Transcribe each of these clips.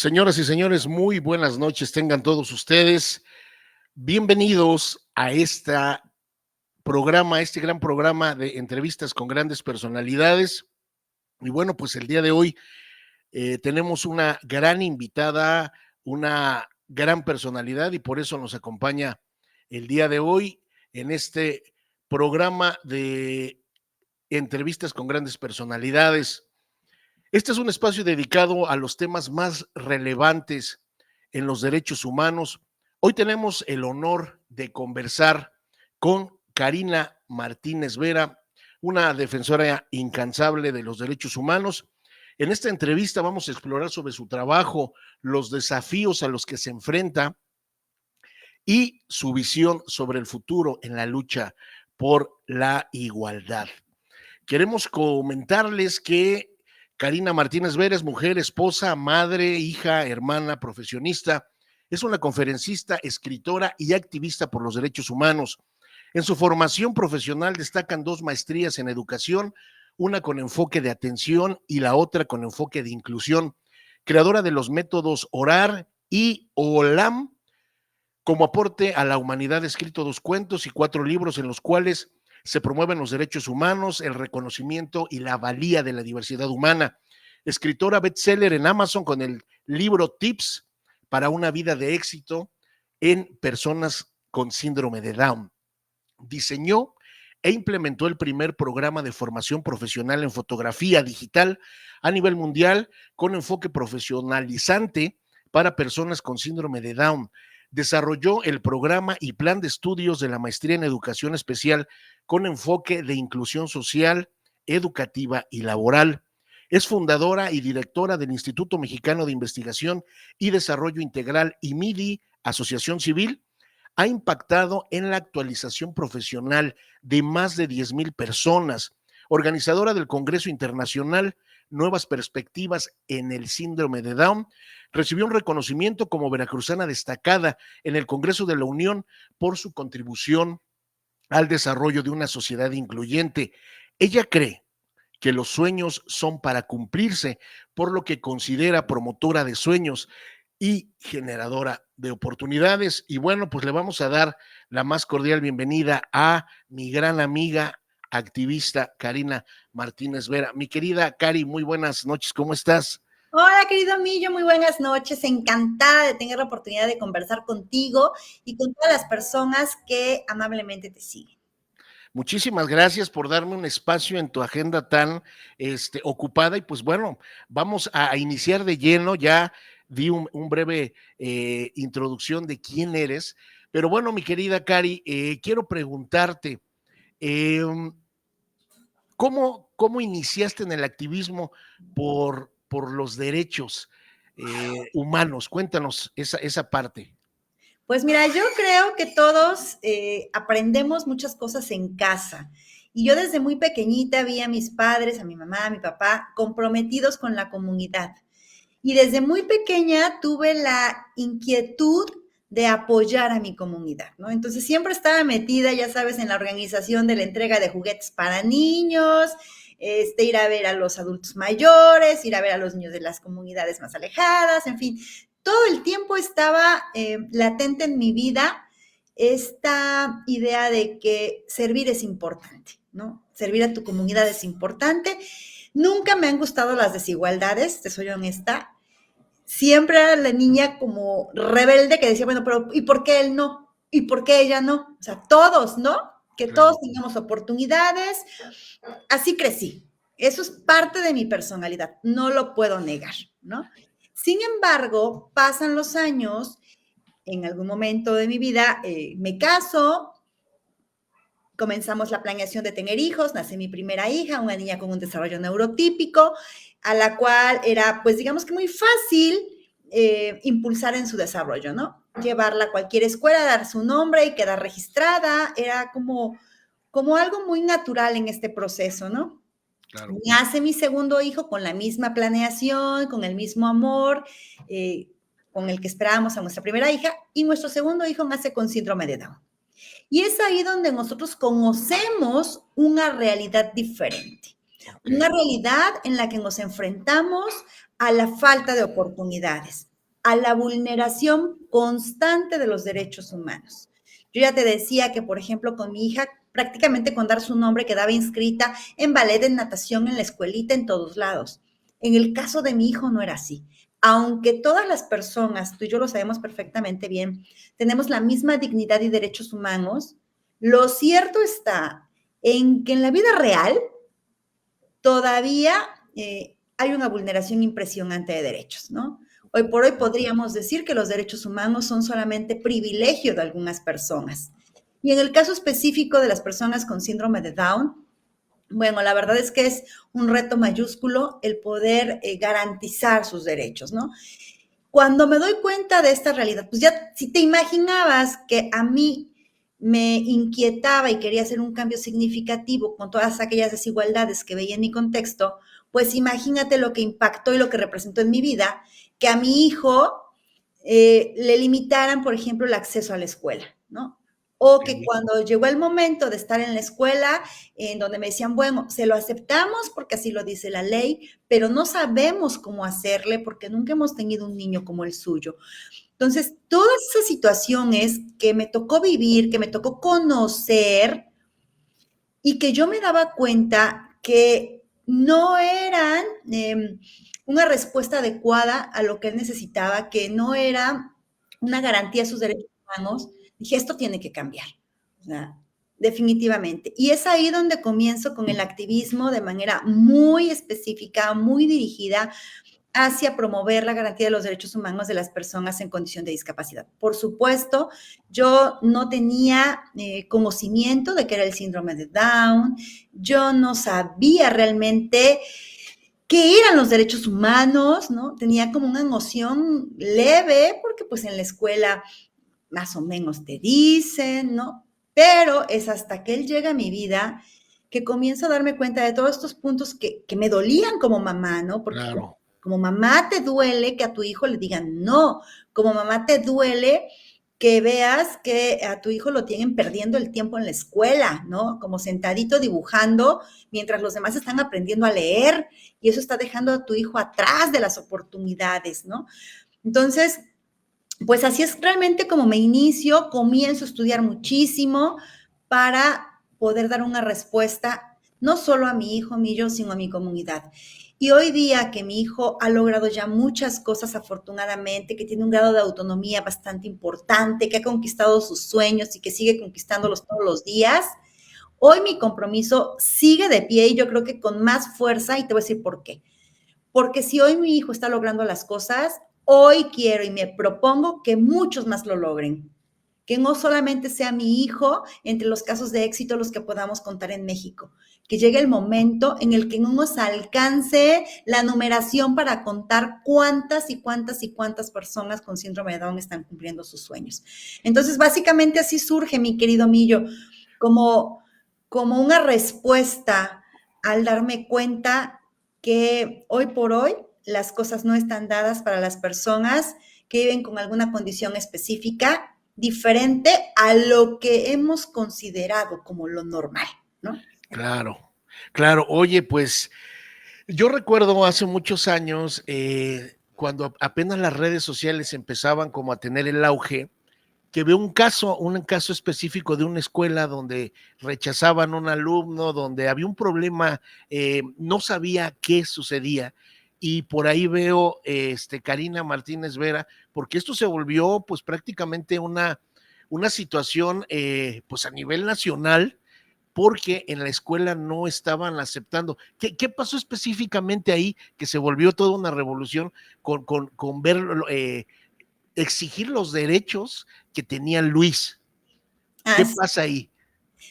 Señoras y señores, muy buenas noches tengan todos ustedes. Bienvenidos a este gran programa de entrevistas con grandes personalidades. Y bueno, pues el día de hoy tenemos una gran invitada, una gran personalidad y por eso nos acompaña el día de hoy en este programa de entrevistas con grandes personalidades. Este es un espacio dedicado a los temas más relevantes en los derechos humanos. Hoy tenemos el honor de conversar con Karina Martínez Vera, una defensora incansable de los derechos humanos. En esta entrevista vamos a explorar sobre su trabajo, los desafíos a los que se enfrenta y su visión sobre el futuro en la lucha por la igualdad. Queremos comentarles que Karina Martínez Vera es mujer, esposa, madre, hija, hermana, profesionista. Es una conferencista, escritora y activista por los derechos humanos. En su formación profesional destacan 2 maestrías en educación, una con enfoque de atención y la otra con enfoque de inclusión. Creadora de los métodos ORAR y OLAM. Como aporte a la humanidad, ha escrito 2 cuentos y 4 libros en los cuales se promueven los derechos humanos, el reconocimiento y la valía de la diversidad humana. Escritora bestseller en Amazon con el libro Tips para una vida de éxito en personas con síndrome de Down. Diseñó e implementó el primer programa de formación profesional en fotografía digital a nivel mundial con enfoque profesionalizante para personas con síndrome de Down. Desarrolló el programa y plan de estudios de la maestría en educación especial con enfoque de inclusión social, educativa y laboral. Es fundadora y directora del Instituto Mexicano de Investigación y Desarrollo Integral IMIDI, Asociación Civil. Ha impactado en la actualización profesional de más de 10,000 personas. Organizadora del Congreso Internacional Nuevas Perspectivas en el Síndrome de Down, recibió un reconocimiento como veracruzana destacada en el Congreso de la Unión por su contribución al desarrollo de una sociedad incluyente. Ella cree que los sueños son para cumplirse, por lo que considera promotora de sueños y generadora de oportunidades. Y bueno, pues le vamos a dar la más cordial bienvenida a mi gran amiga activista Karina Martínez Vera. Mi querida Cari, muy buenas noches, ¿cómo estás? Hola, querido Millo, muy buenas noches. Encantada de tener la oportunidad de conversar contigo y con todas las personas que amablemente te siguen. Muchísimas gracias por darme un espacio en tu agenda tan ocupada y pues bueno, vamos a iniciar de lleno. Ya di un breve introducción de quién eres, pero bueno, mi querida Cari, quiero preguntarte, eh, ¿cómo iniciaste en el activismo por los derechos humanos? Cuéntanos esa parte. Pues mira, yo creo que todos aprendemos muchas cosas en casa. Y yo desde muy pequeñita vi a mis padres, a mi mamá, a mi papá, comprometidos con la comunidad. Y desde muy pequeña tuve la inquietud de apoyar a mi comunidad, ¿no? Entonces siempre estaba metida, ya sabes, en la organización de la entrega de juguetes para niños, ir a ver a los adultos mayores, ir a ver a los niños de las comunidades más alejadas, en fin, todo el tiempo estaba latente en mi vida esta idea de que servir es importante, ¿no? Servir a tu comunidad es importante. Nunca me han gustado las desigualdades, te soy honesta. Siempre era la niña como rebelde que decía, bueno, pero ¿y por qué él no? ¿Y por qué ella no? O sea, todos, ¿no? Que todos tengamos oportunidades. Así crecí. Eso es parte de mi personalidad, no lo puedo negar, ¿no? Sin embargo, pasan los años, en algún momento de mi vida me caso, comenzamos la planeación de tener hijos, nace mi primera hija, una niña con un desarrollo neurotípico, a la cual era, pues digamos que muy fácil impulsar en su desarrollo, ¿no? Llevarla a cualquier escuela, dar su nombre y quedar registrada, era como algo muy natural en este proceso, ¿no? Claro. Nace mi segundo hijo con la misma planeación, con el mismo amor, con el que esperábamos a nuestra primera hija, y nuestro segundo hijo nace con síndrome de Down. Y es ahí donde nosotros conocemos una realidad diferente, una realidad en la que nos enfrentamos a la falta de oportunidades. a la vulneración constante de los derechos humanos. Yo ya te decía que, por ejemplo, con mi hija, prácticamente con dar su nombre quedaba inscrita en ballet, en natación, en la escuelita, en todos lados. En el caso de mi hijo no era así. Aunque todas las personas, tú y yo lo sabemos perfectamente bien, tenemos la misma dignidad y derechos humanos, lo cierto está en que en la vida real todavía hay una vulneración impresionante de derechos, ¿no? Hoy por hoy podríamos decir que los derechos humanos son solamente privilegio de algunas personas. Y en el caso específico de las personas con síndrome de Down, bueno, la verdad es que es un reto mayúsculo el poder garantizar sus derechos, ¿no? Cuando me doy cuenta de esta realidad, pues ya si te imaginabas que a mí me inquietaba y quería hacer un cambio significativo con todas aquellas desigualdades que veía en mi contexto, pues imagínate lo que impactó y lo que representó en mi vida, que a mi hijo le limitaran, por ejemplo, el acceso a la escuela, ¿no? O que cuando llegó el momento de estar en la escuela, en donde me decían, bueno, se lo aceptamos porque así lo dice la ley, pero no sabemos cómo hacerle porque nunca hemos tenido un niño como el suyo. Entonces, todas esas situaciones que me tocó vivir, que me tocó conocer y que yo me daba cuenta que no eran una respuesta adecuada a lo que él necesitaba, que no era una garantía de sus derechos humanos, dije, esto tiene que cambiar. O sea, definitivamente. Y es ahí donde comienzo con el activismo de manera muy específica, muy dirigida hacia promover la garantía de los derechos humanos de las personas en condición de discapacidad. Por supuesto, yo no tenía conocimiento de qué era el síndrome de Down, yo no sabía realmente qué eran los derechos humanos, ¿no? Tenía como una noción leve, porque pues en la escuela más o menos te dicen, ¿no? Pero es hasta que él llega a mi vida que comienzo a darme cuenta de todos estos puntos que me dolían como mamá, ¿no? Porque Claro. como mamá te duele que a tu hijo le digan no, como mamá te duele que veas que a tu hijo lo tienen perdiendo el tiempo en la escuela, ¿no? Como sentadito dibujando mientras los demás están aprendiendo a leer y eso está dejando a tu hijo atrás de las oportunidades, ¿no? Entonces, pues así es realmente como me inicio, comienzo a estudiar muchísimo para poder dar una respuesta no solo a mi hijo, a mí, yo, sino a mi comunidad. Y hoy día que mi hijo ha logrado ya muchas cosas afortunadamente, que tiene un grado de autonomía bastante importante, que ha conquistado sus sueños y que sigue conquistándolos todos los días, hoy mi compromiso sigue de pie y yo creo que con más fuerza y te voy a decir por qué. Porque si hoy mi hijo está logrando las cosas, hoy quiero y me propongo que muchos más lo logren. Que no solamente sea mi hijo entre los casos de éxito los que podamos contar en México. Que llegue el momento en el que no nos alcance la numeración para contar cuántas y cuántas y cuántas personas con síndrome de Down están cumpliendo sus sueños. Entonces, básicamente así surge, mi querido Millo, como una respuesta al darme cuenta que hoy por hoy las cosas no están dadas para las personas que viven con alguna condición específica diferente a lo que hemos considerado como lo normal, ¿no? Claro, claro. Oye, pues yo recuerdo hace muchos años, cuando apenas las redes sociales empezaban como a tener el auge, que veo un caso específico de una escuela donde rechazaban a un alumno, donde había un problema, no sabía qué sucedía, y por ahí veo Karina Martínez Vera, porque esto se volvió pues prácticamente una situación pues a nivel nacional, porque en la escuela no estaban aceptando. ¿Qué pasó específicamente ahí que se volvió toda una revolución con ver exigir los derechos que tenía Luis? ¿Qué Así, pasa ahí?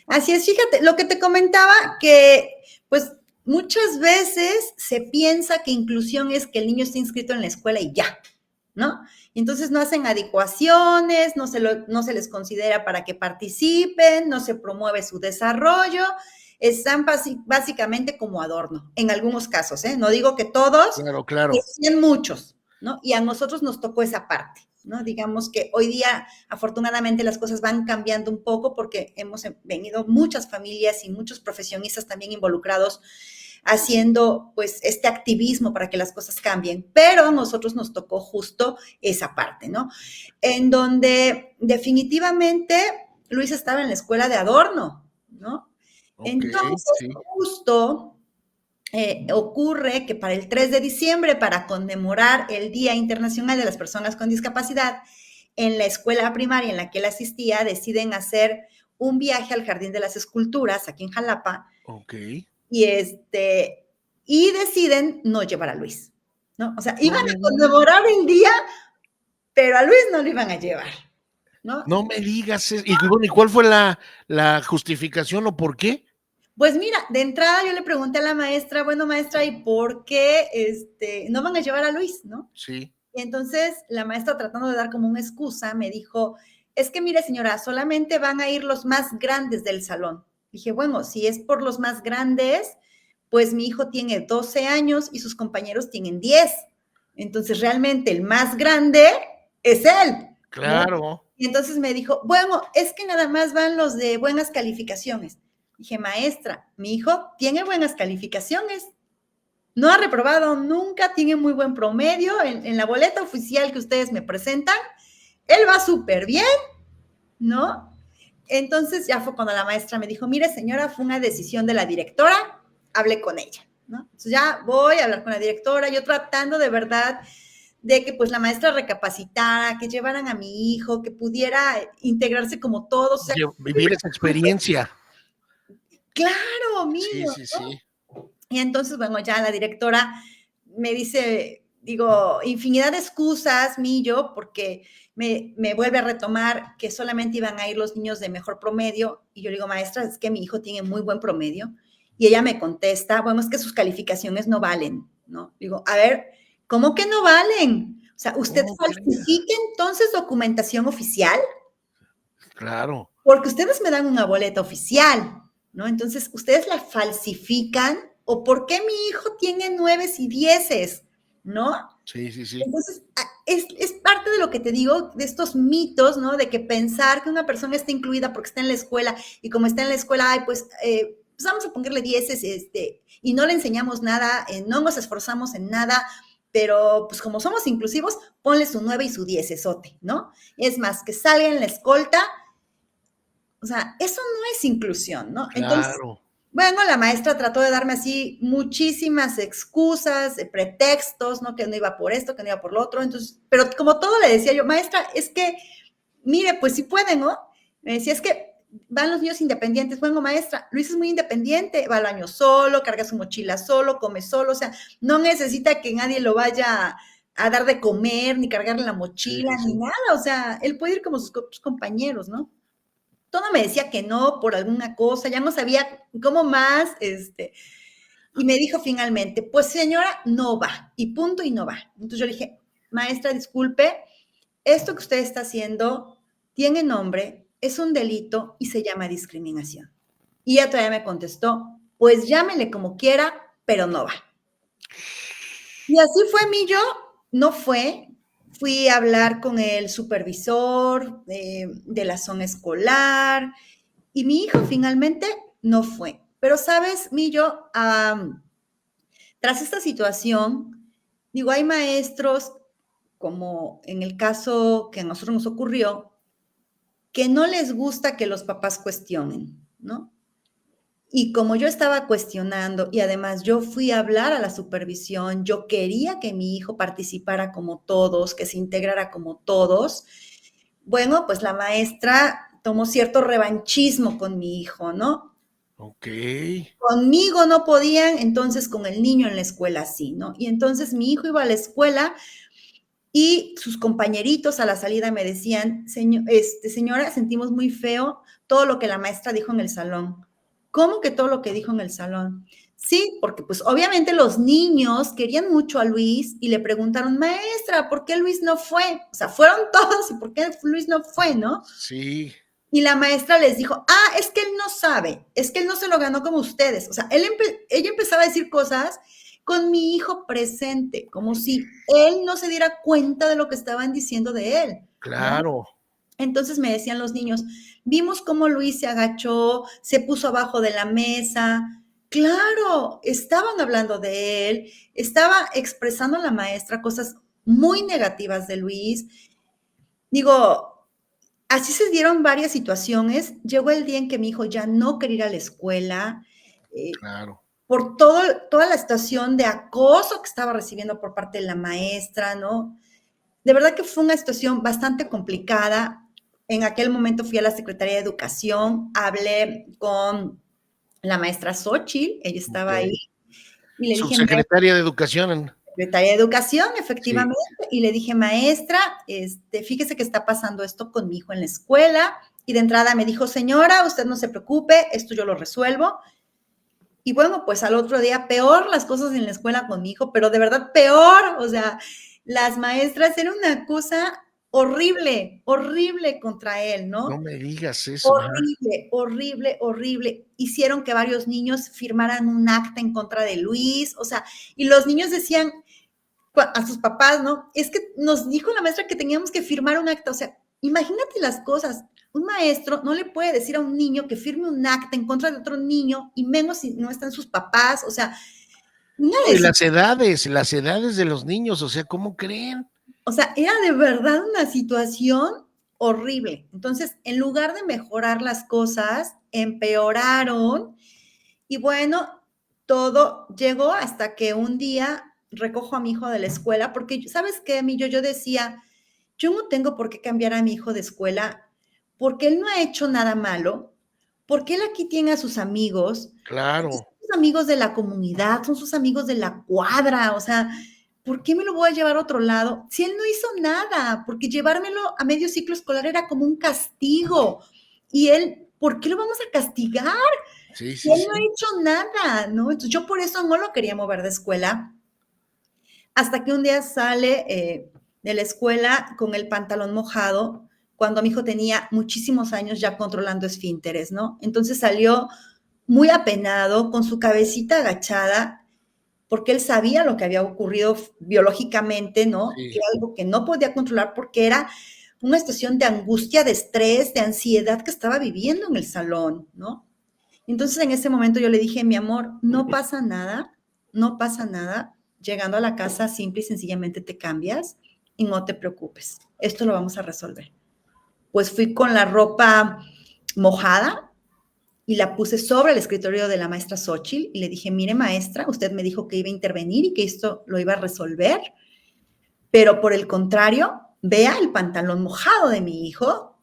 así es, fíjate, lo que te comentaba que pues muchas veces se piensa que inclusión es que el niño esté inscrito en la escuela y ya, ¿no? Y entonces no hacen adecuaciones, no se les considera para que participen, no se promueve su desarrollo, están básicamente como adorno, en algunos casos, ¿eh? No digo que todos, Claro, pero claro. sí en muchos, ¿no? Y a nosotros nos tocó esa parte, ¿no? Digamos que hoy día, afortunadamente, las cosas van cambiando un poco porque hemos venido muchas familias y muchos profesionistas también involucrados haciendo pues este activismo para que las cosas cambien, pero a nosotros nos tocó justo esa parte, ¿no? En donde definitivamente Luis estaba en la escuela de adorno, ¿no? Ok, Entonces, sí. justo ocurre que para el 3 de diciembre, para conmemorar el Día Internacional de las Personas con Discapacidad, en la escuela primaria en la que él asistía, deciden hacer un viaje al Jardín de las Esculturas, aquí en Jalapa, Ok. y, y deciden no llevar a Luis, ¿no? O sea, No iban me a digas. conmemorar el día, pero a Luis no lo iban a llevar, ¿no? No me digas. Y bueno, ¿y cuál fue la justificación o por qué? Pues mira, de entrada yo le pregunté a la maestra, bueno, maestra, ¿y por qué no van a llevar a Luis, no? Sí. Y entonces la maestra, tratando de dar como una excusa, me dijo, es que mire señora, solamente van a ir los más grandes del salón. Dije, bueno, si es por los más grandes, pues mi hijo tiene 12 años y sus compañeros tienen 10. Entonces realmente el más grande es él, ¿no? Claro. Y entonces me dijo, bueno, es que nada más van los de buenas calificaciones. Dije, maestra, mi hijo tiene buenas calificaciones, no ha reprobado nunca, tiene muy buen promedio. En la boleta oficial que ustedes me presentan, él va súper bien, ¿no? Entonces ya fue cuando la maestra me dijo, mire señora, fue una decisión de la directora, hablé con ella, ¿no? Entonces ya voy a hablar con la directora, yo tratando de verdad de que pues la maestra recapacitara, que llevaran a mi hijo, que pudiera integrarse como todos. O sea, Vivir esa experiencia. claro, Sí, niño, sí, ¿no? sí. Y entonces, bueno, ya la directora me dice, digo, infinidad de excusas, Millo, porque me vuelve a retomar que solamente iban a ir los niños de mejor promedio. Y yo le digo, maestra, es que mi hijo tiene muy buen promedio. Y ella me contesta, bueno, es que sus calificaciones no valen, ¿no? Digo, a ver, ¿cómo que no valen? O sea, ¿usted ¿Cómo crees? falsifica entonces documentación oficial? Claro. Porque ustedes me dan una boleta oficial, ¿no? Entonces, ¿ustedes la falsifican? ¿O por qué mi hijo tiene 9 y 10, ¿no? Sí, sí, sí. Entonces, es parte de lo que te digo, de estos mitos, ¿no? De que pensar que una persona está incluida porque está en la escuela y como está en la escuela, ay, pues vamos a ponerle 10, y no le enseñamos nada, no nos esforzamos en nada, pero pues como somos inclusivos, ponle su 9 y su 10, esote, ¿no? Es más, que salga en la escolta. O sea, eso no es inclusión, ¿no? Entonces, Claro. bueno, la maestra trató de darme así muchísimas excusas, pretextos, ¿no? Que no iba por esto, que no iba por lo otro. Entonces, pero como todo le decía yo, maestra, es que, mire, pues sí puede, ¿no? Me decía, es que van los niños independientes. Bueno, maestra, Luis es muy independiente, va al baño solo, carga su mochila solo, come solo, o sea, no necesita que nadie lo vaya a dar de comer, ni cargarle la Sí, mochila, sí, ni sí. nada. O sea, él puede ir como sus compañeros, ¿no? Todo me decía que no por alguna cosa, ya no sabía cómo más, y me dijo finalmente, pues señora, no va, y punto, y no va. Entonces yo le dije, maestra, disculpe, esto que usted está haciendo tiene nombre, es un delito y se llama discriminación. Y ella todavía me contestó, pues llámele como quiera, pero no va. Y así fue mi yo, no fue. Fui a hablar con el supervisor de la zona escolar, y mi hijo finalmente no fue. Pero, ¿sabes, Millo? Tras esta situación, digo, hay maestros, como en el caso que a nosotros nos ocurrió, que no les gusta que los papás cuestionen, ¿no? Y como yo estaba cuestionando y además yo fui a hablar a la supervisión, yo quería que mi hijo participara como todos, que se integrara como todos. Bueno, pues la maestra tomó cierto revanchismo con mi hijo, ¿no? Ok. Conmigo no podían, entonces con el niño en la escuela sí, ¿no? Y entonces mi hijo iba a la escuela y sus compañeritos a la salida me decían, señora, sentimos muy feo todo lo que la maestra dijo en el salón. ¿Cómo que todo lo que dijo en el salón? Sí, porque pues obviamente los niños querían mucho a Luis y le preguntaron, maestra, ¿por qué Luis no fue? O sea, fueron todos y ¿por qué Luis no fue, no? Sí. Y la maestra les dijo, es que él no sabe, es que él no se lo ganó como ustedes. O sea, ella empezaba a decir cosas con mi hijo presente, como si él no se diera cuenta de lo que estaban diciendo de él, ¿no? Claro. Entonces me decían los niños, vimos cómo Luis se agachó, se puso abajo de la mesa. Claro, estaban hablando de él, estaba expresando a la maestra cosas muy negativas de Luis. Digo, así se dieron varias situaciones. Llegó el día en que mi hijo ya no quería ir a la escuela, eh, Claro. por toda la situación de acoso que estaba recibiendo por parte de la maestra, ¿no? De verdad que fue una situación bastante complicada. En aquel momento fui a la Secretaría de Educación, hablé con la maestra Xochitl, ella estaba ahí, Ok. y le dije, Subsecretaria de Educación. Secretaria de Educación, Sí. efectivamente, y le dije, maestra, fíjese que está pasando esto con mi hijo en la escuela, y de entrada me dijo, señora, usted no se preocupe, esto yo lo resuelvo. Y bueno, pues al otro día, peor las cosas en la escuela con mi hijo, pero de verdad peor, o sea, las maestras, era una cosa horrible, horrible contra él, No ¿no? me digas eso. Ajá. Horrible, horrible, horrible. Hicieron que varios niños firmaran un acta en contra de Luis, o sea, y los niños decían a sus papás, ¿no? Es que nos dijo la maestra que teníamos que firmar un acta, o sea, imagínate las cosas. Un maestro no le puede decir a un niño que firme un acta en contra de otro niño, y menos si no están sus papás, o sea, una No, y las edades de los niños, o sea, ¿cómo creen? o sea, era de verdad una situación horrible. Entonces, en lugar de mejorar las cosas, empeoraron. Y bueno, todo llegó hasta que un día recojo a mi hijo de la escuela, porque, ¿sabes qué, Emilio? Yo decía, yo no tengo por qué cambiar a mi hijo de escuela, porque él no ha hecho nada malo, porque él aquí tiene a sus amigos, porque Claro. son sus amigos de la comunidad, son sus amigos de la cuadra, o sea, ¿por qué me lo voy a llevar a otro lado? Si él no hizo nada, porque llevármelo a medio ciclo escolar era como un castigo. Y él, ¿por qué lo vamos a castigar? Sí, Y sí, él no sí. ha hecho nada, ¿no? Entonces yo por eso no lo quería mover de escuela, hasta que un día sale de la escuela con el pantalón mojado, cuando mi hijo tenía muchísimos años ya controlando esfínteres, ¿no? Entonces salió muy apenado, con su cabecita agachada, porque él sabía lo que había ocurrido biológicamente, ¿no? Que Sí. era algo que no podía controlar porque era una situación de angustia, de estrés, de ansiedad que estaba viviendo en el salón, ¿no? Entonces en ese momento yo le dije, mi amor, no pasa nada, no pasa nada. Llegando a la casa, simple y sencillamente te cambias y no te preocupes. Esto lo vamos a resolver. Pues fui con la ropa mojada y la puse sobre el escritorio de la maestra Xochitl y le dije, mire maestra, usted me dijo que iba a intervenir y que esto lo iba a resolver, pero por el contrario, vea el pantalón mojado de mi hijo.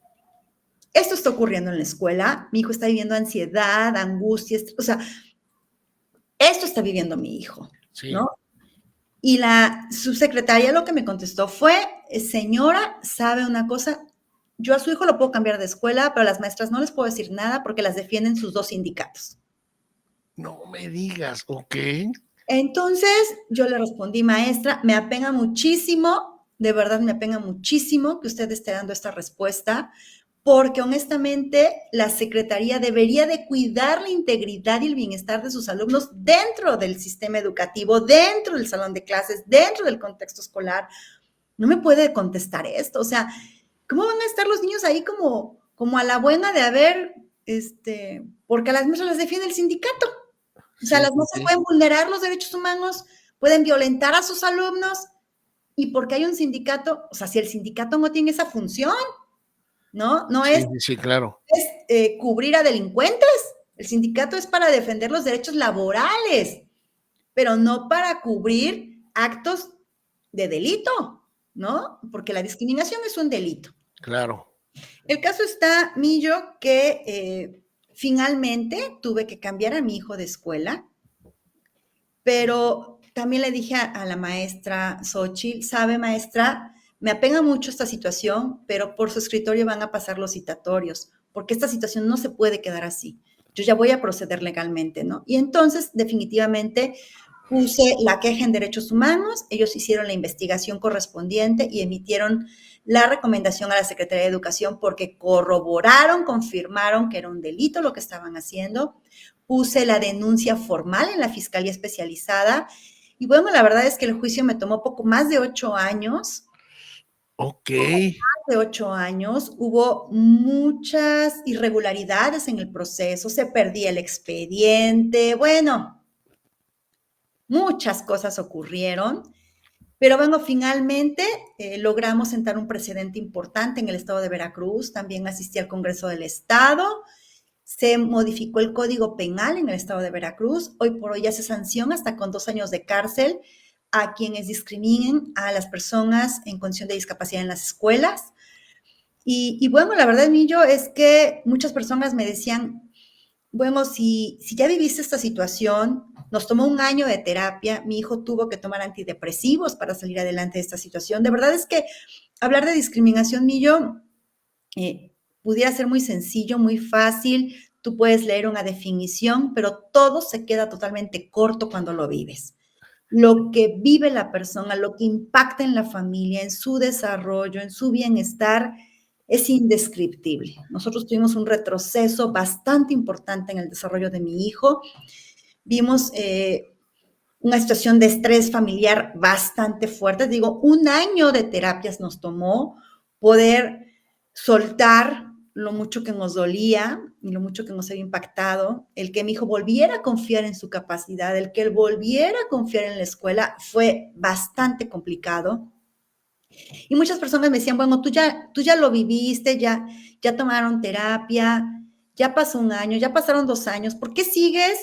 Esto está ocurriendo en la escuela, mi hijo está viviendo ansiedad, angustia, o sea, esto está viviendo mi hijo, Sí. ¿no? Y la subsecretaria lo que me contestó fue, señora, ¿sabe una cosa? Yo a su hijo lo puedo cambiar de escuela, pero a las maestras no les puedo decir nada porque las defienden sus dos sindicatos. No me digas, ok. Entonces yo le respondí, maestra, me apena muchísimo, de verdad me apena muchísimo que usted esté dando esta respuesta, porque honestamente la Secretaría debería de cuidar la integridad y el bienestar de sus alumnos dentro del sistema educativo, dentro del salón de clases, dentro del contexto escolar. No me puede contestar esto, o sea, ¿cómo van a estar los niños ahí como a la buena de haber, porque a las maestras las defiende el sindicato? O sea, Sí, las sí, maestras sí. pueden vulnerar los derechos humanos, pueden violentar a sus alumnos, y porque hay un sindicato, o sea, si el sindicato no tiene esa función, ¿no? No Sí, es, sí, sí, claro. cubrir a delincuentes. El sindicato es para defender los derechos laborales, pero no para cubrir actos de delito, ¿no? Porque la discriminación es un delito. Claro. El caso está, Millo, que finalmente tuve que cambiar a mi hijo de escuela, pero también le dije a la maestra Xochitl, sabe maestra, me apena mucho esta situación, pero por su escritorio van a pasar los citatorios, porque esta situación no se puede quedar así. Yo ya voy a proceder legalmente, ¿no? Y entonces, definitivamente, puse la queja en derechos humanos, ellos hicieron la investigación correspondiente y emitieron la recomendación a la Secretaría de Educación porque corroboraron, confirmaron que era un delito lo que estaban haciendo. Puse la denuncia formal en la Fiscalía Especializada y bueno, la verdad es que el juicio me tomó poco más de 8 años. Ok. De 8 años, hubo muchas irregularidades en el proceso, se perdía el expediente, bueno, muchas cosas ocurrieron, pero bueno, finalmente logramos sentar un precedente importante en el estado de Veracruz, también asistí al Congreso del Estado, se modificó el Código Penal en el estado de Veracruz, hoy por hoy ya se sanciona hasta con 2 años de cárcel a quienes discriminen a las personas en condición de discapacidad en las escuelas. Y bueno, la verdad, Millo, es que muchas personas me decían, bueno, si ya viviste esta situación, nos tomó un año de terapia, mi hijo tuvo que tomar antidepresivos para salir adelante de esta situación. De verdad es que hablar de discriminación, Millo, pudiera ser muy sencillo, muy fácil, tú puedes leer una definición, pero todo se queda totalmente corto cuando lo vives. Lo que vive la persona, lo que impacta en la familia, en su desarrollo, en su bienestar, es indescriptible. Nosotros tuvimos un retroceso bastante importante en el desarrollo de mi hijo. Vimos una situación de estrés familiar bastante fuerte. Digo, un año de terapias nos tomó poder soltar lo mucho que nos dolía y lo mucho que nos había impactado, el que mi hijo volviera a confiar en su capacidad, el que él volviera a confiar en la escuela, fue bastante complicado. Y muchas personas me decían, bueno, tú ya lo viviste, ya tomaron terapia, ya pasó un año, ya pasaron 2 años, ¿por qué sigues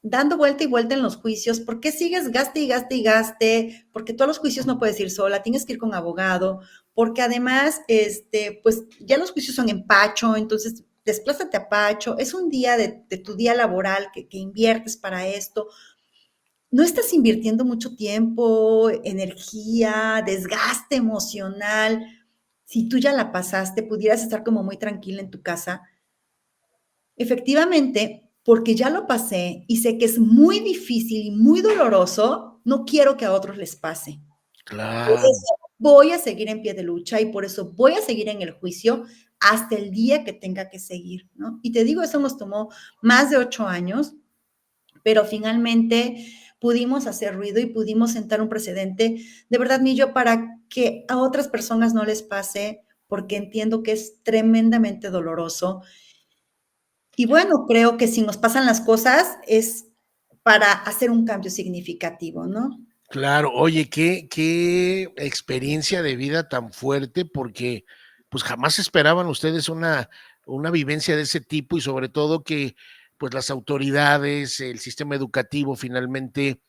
dando vuelta y vuelta en los juicios? ¿Por qué sigues gaste y gaste y gaste? Porque todos los juicios no puedes ir sola, tienes que ir con abogado, porque además, pues ya los juicios son en Pacho, entonces desplázate a Pacho, es un día de tu día laboral que inviertes para esto. No estás invirtiendo mucho tiempo, energía, desgaste emocional. Si tú ya la pasaste, pudieras estar como muy tranquila en tu casa. Efectivamente, porque ya lo pasé y sé que es muy difícil y muy doloroso, no quiero que a otros les pase. Por Claro. eso voy a seguir en pie de lucha y por eso voy a seguir en el juicio hasta el día que tenga que seguir, ¿no? Y te digo, eso nos tomó más de 8 años, pero finalmente pudimos hacer ruido y pudimos sentar un precedente, de verdad, Millo, para que a otras personas no les pase, porque entiendo que es tremendamente doloroso. Y bueno, creo que si nos pasan las cosas es para hacer un cambio significativo, ¿no? Claro, oye, qué experiencia de vida tan fuerte, porque pues jamás esperaban ustedes una vivencia de ese tipo y sobre todo que pues las autoridades, el sistema educativo finalmente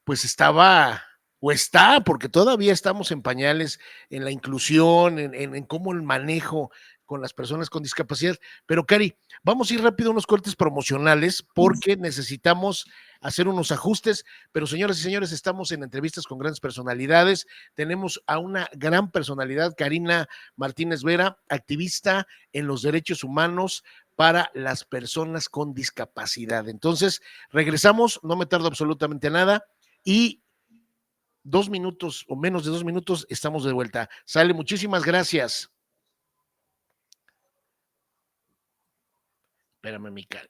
pues estaba o está, porque todavía estamos en pañales en la inclusión, en cómo el manejo con las personas con discapacidad. Pero, Cari, vamos a ir rápido a unos cortes promocionales porque necesitamos hacer unos ajustes. Pero, señoras y señores, estamos en entrevistas con grandes personalidades. Tenemos a una gran personalidad, Karina Martínez Vera, activista en los derechos humanos para las personas con discapacidad. Entonces, regresamos, no me tardo absolutamente nada y 2 minutos o menos de 2 minutos estamos de vuelta. Sale, muchísimas gracias. Espérame, Mica.